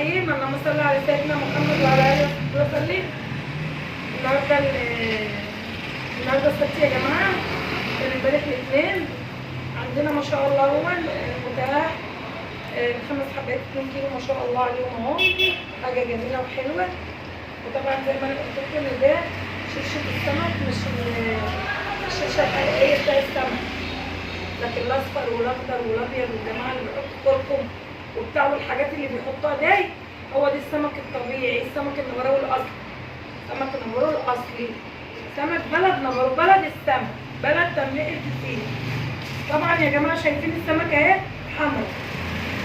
الرحيم. اللهم صل على سيدنا محمد وعلى اله وصحبه وسلم. النهارده السبت يا جماعه، امبارح الاثنين عندنا ما شاء الله هو متاح 5 حبات 2 كيلو ما شاء الله عليهم اهو، حاجه جميله وحلوه. وطبعا زي ما انا قلت لكم ان ده شرشة السمك، مش الشرشة الحقيقيه بتاع السمك، لكن الاصفر والاخضر والابيض والجماعه اللي بيحطوا كركم وبتاع الحاجات اللي بيحطوها دي، هو ده السمك الطبيعي، السمك النبراوي الاصلي، سمك النبراوي الاصلي، سمك بلد نبرو، بلد السمك، بلد تمليح الفسيخ. طبعا يا جماعه شايفين السمك اهي حمرا،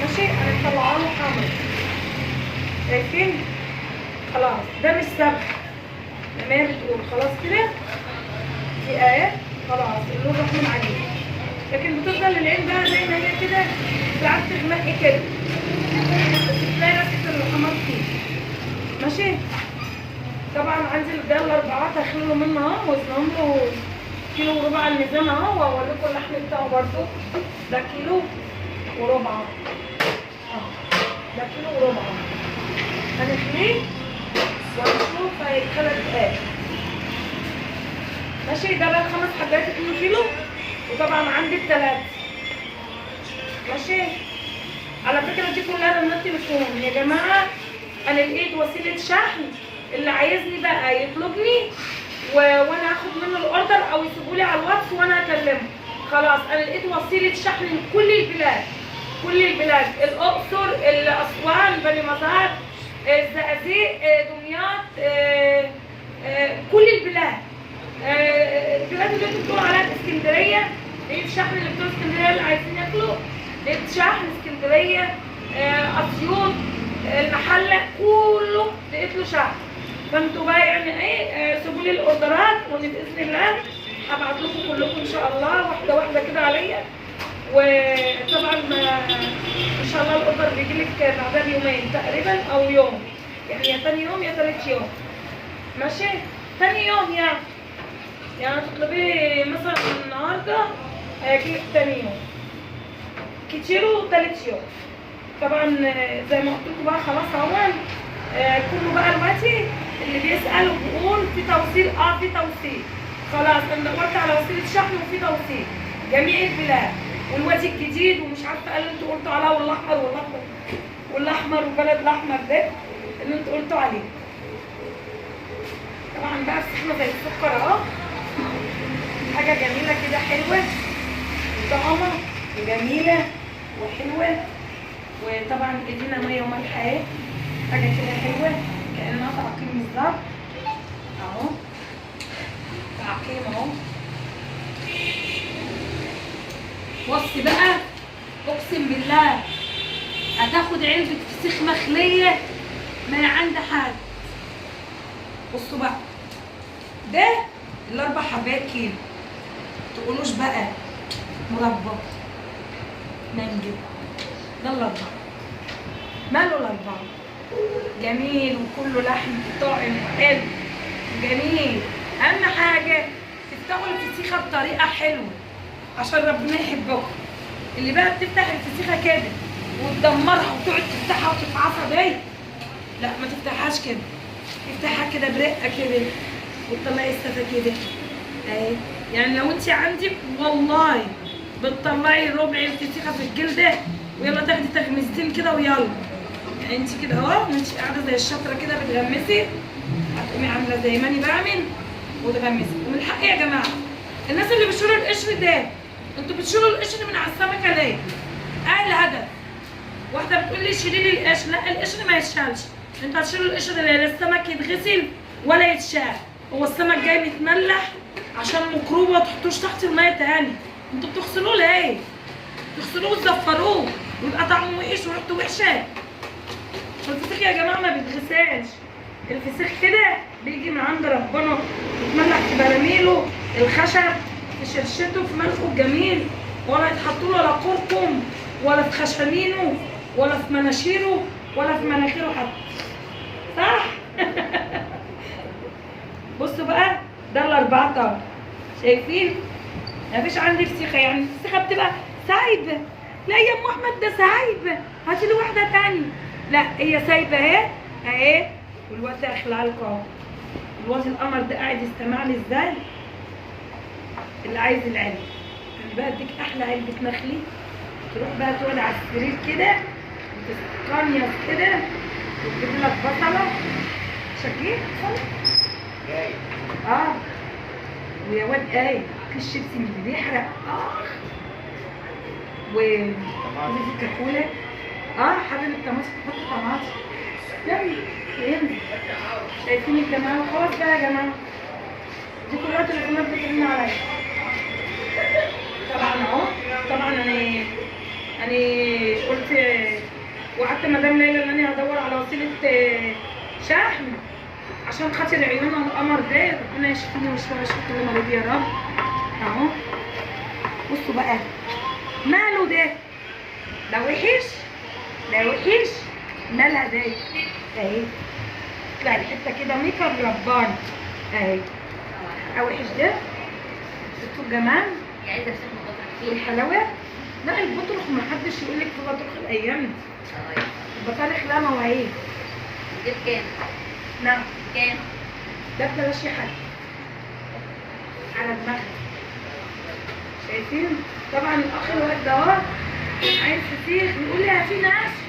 ماشي، هنطلعها له حمرا، شايفين؟ خلاص ده مش سمك زي ما هي بتقول، خلاص كده دي اهي خلاص اللون راح من عليه، لكن بتفضل العين بقى زي ما هي كده ساعات تغمقي كده، بس تلاقي نفسك الحمار فيه، ماشي. طبعا عندي ده الاربعات هخلوا منه اهو، وزنهم له كيلو وربع الميزان اهو، وهوريكم اللحم بتاعه برضه، ده كيلو وربع اهو، ده كيلو وربع هنخليه ونشوف هيتخلى دقايق، ماشي. ده بقى 5 حبات 2 كيلو، وطبعا عندي ال3، ماشي. على فكره دي كلها رنات تليفون يا جماعه، انا لقيت وسيله شحن، اللي عايزني بقى يطلبني وانا هاخد منه الاوردر، او يسيبوا لي على الواتس وانا هكلمه. خلاص انا لقيت وسيله شحن لكل البلاد، كل البلاد، الاقصر، اسوان، بني مزار، الزقازيق، دمياط، كل البلاد، البلاد اللي انتوا بتقولوا عليها اسكندريه، لقيت شحن اللي بتوع اسكندريه اللي عايزين ياكلوا، لقيت شحن اسكندريه، اسيوط، المحله، كله لقيت له شحن. فانتوا بقى يعني ايه، سيبوا لي الاوردرات، وانا باذن الله هبعت لكم كلكم ان شاء الله واحده واحده كده عليا. وطبعا ان شاء الله الاوردر بيجي لك بعدها بيومين تقريبا او يوم، يعني يا ثاني يوم يا ثالث يوم، ماشي. ثاني يوم يعني تطلبي مثلا النهارده هيجي لك ثاني يوم كتيرو ثالث يوم. طبعا زي ما قلت لكم بقى خلاص اهو، كله بقى دلوقتي اللي بيسال وبيقول في توصيل، في توصيل، خلاص انا دورت على وسيله شحن وفي توصيل جميع البلاد، والوادي الجديد ومش عارفه قال انتوا قلتوا عليه، والاحمر والاخضر والاحمر وبلد الاحمر ده اللي انتوا قلتوا عليه. طبعا بقى فسحنا زي السكر اهو، حاجه جميله كده حلوه وطعمه وجميله وحلوه، وطبعا ايدينا ميه وملح اهي، حاجه كده حلوه كانها تعقيم بالظبط اهو، تعقيم اهو. بصي بقى، اقسم بالله هتاخد علبه فسيخ مخليه ما عند حد. بصوا بقى، ده ال4 حبات كيلو، تقولوش بقى مربى منجد، ده ال4 ماله ال4 جميل وكله لحم طاعم وحلو جميل. اهم حاجه تفتحوا الفسيخه بطريقه حلوه عشان ربنا يحبكم. اللي بقى بتفتح الفسيخه كده وتدمرها وتقعد تفتحها وتفعصها دي، لا ما تفتحهاش كده، افتحها كده برقه كده وتطلعي السفه كده اهي. يعني لو انت عندك والله بتطلعي ربع الفسيخه في الجلده، ويلا تاخدي تغميزتين كده ويلا، يعني انت كده اهو وانت قاعده زي الشطره كده بتغمسي، هتقومي عامله زي ما انا بعمل وتغمسي. ومن حق يا جماعه الناس اللي بتشيلوا القشر ده، انتوا بتشيلوا القشر من على السمكه ليه؟ ايه الهدف؟ واحده بتقول لي شيلي لي القشر، لا القشر ما يتشالش، انتوا هتشيلوا القشر ليه؟ لا السمك يتغسل ولا يتشال، هو السمك جاي متملح عشان ميكروب ما تحطوش تحت الميه تاني، انتوا بتغسلوه ليه؟ تغسلوه وتزفروه ويبقى طعمه وحش وريحته وحشه. الفسيخ يا جماعه ما بيتغسلش، الفسيخ كده بيجي من عند ربنا، يتملح في براميله الخشب، في شرشته، في ملحه الجميل، ولا يتحط له ولا كركم ولا في خشمينه ولا في مناشيره ولا في مناخيره حتى، صح؟ بصوا بقى، ده ال4 طبعا شايفين؟ مفيش عندي فسيخه، يعني الفسيخه بتبقى سايبه، لا يا ام احمد ده سايبه، هاتي لي واحده تانيه، لا هي سايبه اهي اهي، والواد اخلع لكم اهو. الواد القمر ده قاعد يستمع لي ازاي؟ اللي عايز العلم انا بقى اديك احلى علبه مخلي، تروح بقى تقعد على السرير كده وتستقنيص كده وتجيب لك بصله شكيت جاي. ويا واد كيس شيبسي من اللي بيحرق وزيت الكاكولا حابب الطماطم تحط طماطم يلا فهمت. شايفين الجماعه؟ خلاص بقى يا جماعه دي كلها تليفونات بترن عليا. طبعا اهو طبعا انا قلت وقعدت مدام ليلى ان انا هدور على وسيله شحن عشان خاطر عيونها القمر ده، ربنا يشفيني ويشفي كل مريض يا رب. اهو بصوا بقى ماله ده؟ ده وحش ده وحش. مالها ده؟ اهي طلع الحته كده ميكر رباني اهي. وحش ده؟ شفتوا الجمال؟ عايزه اشوف بطرخ فيه والحلاوه؟ لا البطرخ محدش يقول لك في بطرخ الايام دي. البطارخ لها مواعيد. دي بكام؟ نعم كام؟ ده ببلاش يا حاج على دماغك. شايفين؟ طبعا الاخ الواد ده اهو عايز فسيخ بيقول لي هاتي ناشف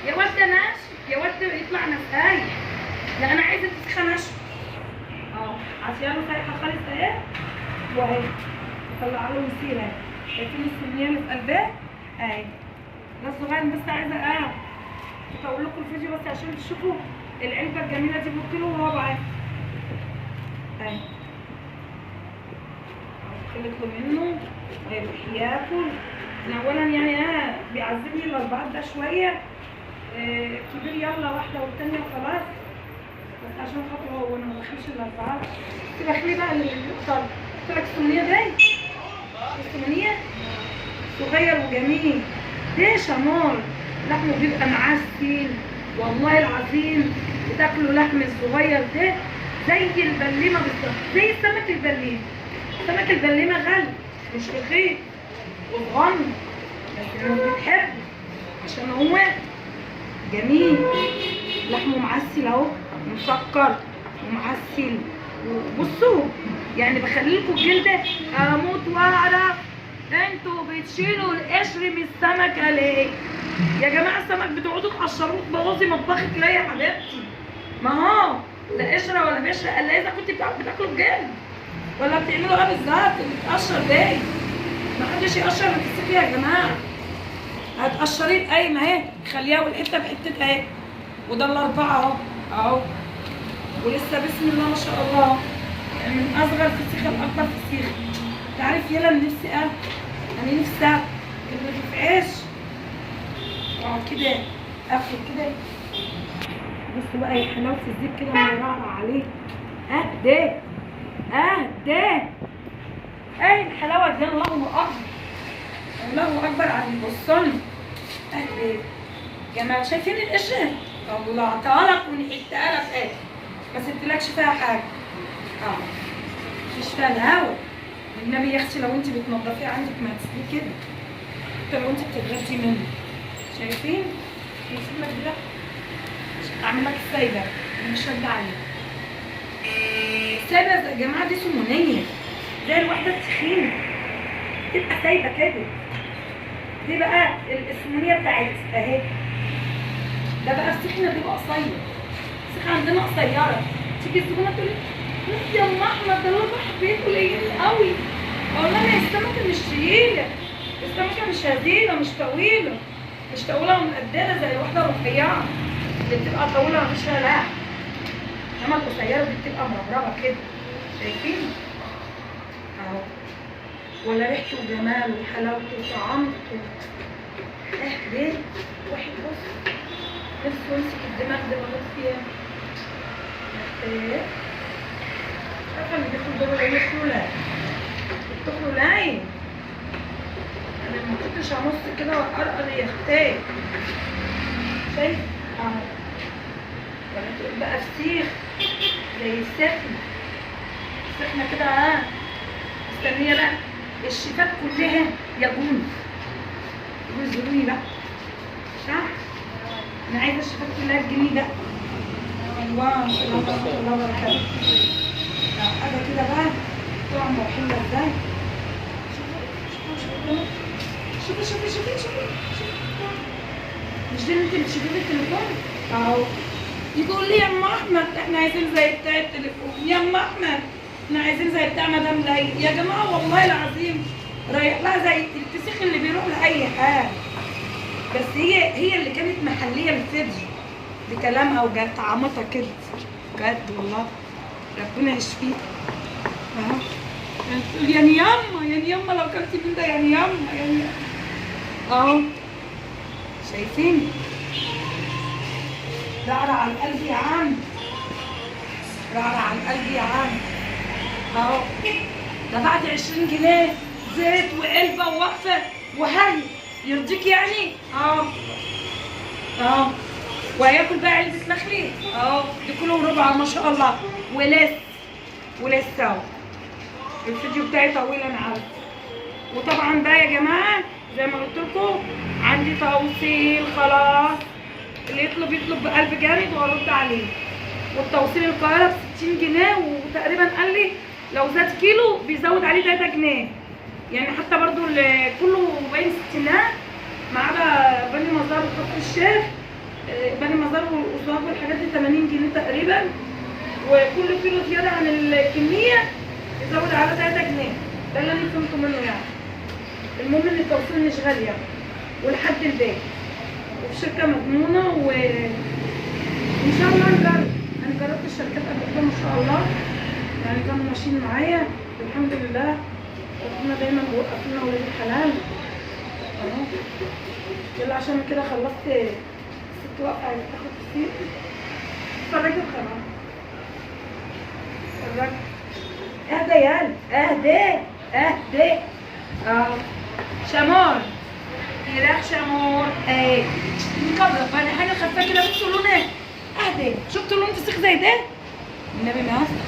يا واد ده ناشف يا واد ده يطلع نسايح. لا انا عايزه فسيخه ناشفه عصيانه سايحه خالص اهي واهي طلع له مسيره اهي. شايفين السمنيه اللي في قلبها اهي. ده الصغير بس عايزه كنت اقول لكم الفيديو بس عشان تشوفوا العلبه الجميله دي بكيلو وربع اهي. خليكم منه هيروح ياكل. انا اولا يعني بيعذبني الاربعات ده شويه كبير يلا واحده والتانيه وخلاص، بس عشان خاطر هو انا ما بخليش الاربعات كنت بخليه بقى للفطار. قلت لك السمنيه دي السمنيه صغير وجميل ده شمار لحمه بيبقى معسل والله العظيم. بتاكلوا لحم الصغير ده زي البليمه بالظبط زي سمك البليمه. سمك البليمه غالي مش رخيص وصغنن بس الناس بتحبه عشان هو جميل. لحمه معسل اهو مسكر ومعسل. وبصوا يعني بخلي لكم الجلده اموت واعرف انتوا بتشيلوا القشر من السمكه ليه؟ يا جماعه السمك بتقعدوا تقشروه تبوظي مطبخك ليه يا حبيبتي؟ ما هو لا قشره ولا قشره الا اذا كنت بتاكلوا بجلد ولا بتعملوا ايه بالظبط اللي بتقشر ليه؟ ما حدش يقشر من الفسيخ يا جماعه. هتقشريه بقايمه اهي خليها والحته بحتتها اهي. وده الاربعه اهو ولسه بسم الله ما شاء الله يعني من اصغر فسيخه لاكبر فسيخه. تعرف يلا نفسي انا نفسي كده في عيش واقعد كده اخد كده. بصوا بقى يا حلاوه الزيت كده مرعرع عليه ده ده ايه الحلاوه دي. الله اكبر الله اكبر على البصل يا جماعه. شايفين القشره؟ الله طالق ونحتها لك ما سبتلكش فيها حاجه مفيش فيها الهوا. النبي يا اختي لو انت بتنضفيه عندك ما تسيبيه كده حتى لو انت بتتغدي منه. شايفين؟ شايفين لك ده؟ اعمل لك السايبه مش شد عليها. السايبه يا جماعه دي سمونيه زي الواحده التخينه تبقى سايبه كده. دي بقى السمونيه بتاعتي اهي. ده بقى فسيخنا بيبقى قصير. الفسيخ عندنا قصيره. تيجي الزبونه تقول لي يا ام احمد ده البحر بيته قليل قوي. اقول لها السمكه مش تقيله السمكه مش هزيله مش طويله ومقدره زي الواحده الرفيعه اللي بتبقى طويله مفيش فيها لحم. انما القصيره دي بتبقى مربربه كده. شايفين؟ اهو ولا ريحته وجماله وحلاوته وطعامته. ليه؟ واحد بص نفسه يمسك الدماغ ده بغض فيها. عارفه اللي بياخد دور العين يدخلوا العين. انا ما كنتش هنص كده وارقر يا اختي. شايف؟ اهو ولا تقول بقى فسيخ زي السخنه كده مستنيه بقى الشيفات كلها يجوني بقى صح؟ انا عايزه الشباك كلها الجنيه ده. ايوه السلام ورحمه الله وبركاته. حاجه كده بقى طعم وحلوه ازاي. شوفي شوفي شوفي شوفي مش دي اللي انت بتشوفيه في التليفون؟ اهو. يقول لي يا ام احمد احنا عايزين زي بتاع التليفون، يا ام احمد احنا عايزين زي بتاع مدام ليلى. يا جماعه والله العظيم رايح لها زي الفسيخ اللي بيروح لاي حاجه. بس هي اللي كانت محليه الفيديو بكلامها وطعمتها كده بجد والله. ربنا يشفيك. اهو تقول يعني ياما لو كلت من ده يعني ياما اهو. شايفين؟ رعرع على القلب يا عم، رعرع على القلب يا عم. اهو دفعت 20 جنيه زيت وعلبه ووقفه وهي يرضيك يعني؟ اه وهياكل بقى علبه مخلي دي كله ربع ما شاء الله. ولسه اهو الفيديو بتاعي طويل انا عارفه. وطبعا بقى يا جماعه زي ما قلت لكم عندي توصيل خلاص، اللي يطلب بقلب جامد وارد عليه. والتوصيل القاهره ب 60 جنيه وتقريبا قال لي لو زاد كيلو بيزود عليه 3 جنيه يعني. حتى برضو كله باين ستينات ما عدا بني مزار وكفر الشيخ. بني مزار والاسواق والحاجات دي 80 جنيه تقريبا. وكل كيلو زياده عن الكميه يزود على 3 جنيه. ده اللي انا فهمته منه يعني. المهم ان التوصيل مش غالي يعني ولحد البيت وفي شركه مضمونه وان شاء الله نجرب. انا جربت الشركات قبل كده ما شاء الله يعني كانوا ماشيين معايا الحمد لله. ربنا دايما بيوقف لنا ولاد الحلال اهو. يلا عشان كده خلصت. الست واقفه عايزه تاخد كتير. اتفرجي وخلاص. اتفرجي. اهدى يا قلب اهدى. شامور فراخ شامور اهي مكبرة يعني حاجه خفيفه كده. بصوا لونه اهدى. شفتوا لون فسيخ زي ده؟ النبي ما هسه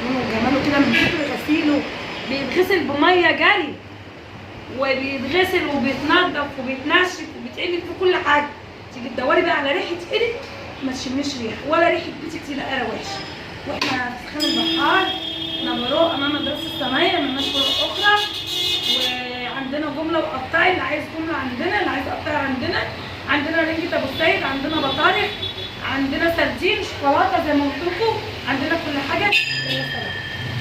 لونه وجماله كده من كتر غسيله. بيتغسل بميه جري وبيتغسل وبيتنضف وبيتنشف وبيتعمل في كل حاجه. تيجي تدوري بقى على ريحه ايدك ما تشميش ريحه ولا ريحه بيتك تلاقيها وحشه. واحنا في سخان البحار نبروه امام مدرسه الصنايع من نشر اخرى. وعندنا جمله وقطعي اللي عايز جمله عندنا، اللي عايز قطعي عندنا رنجة ابو السيد، عندنا بطارخ، عندنا سردين شوكولاته زي ما قلت لكم، عندنا كل حاجه.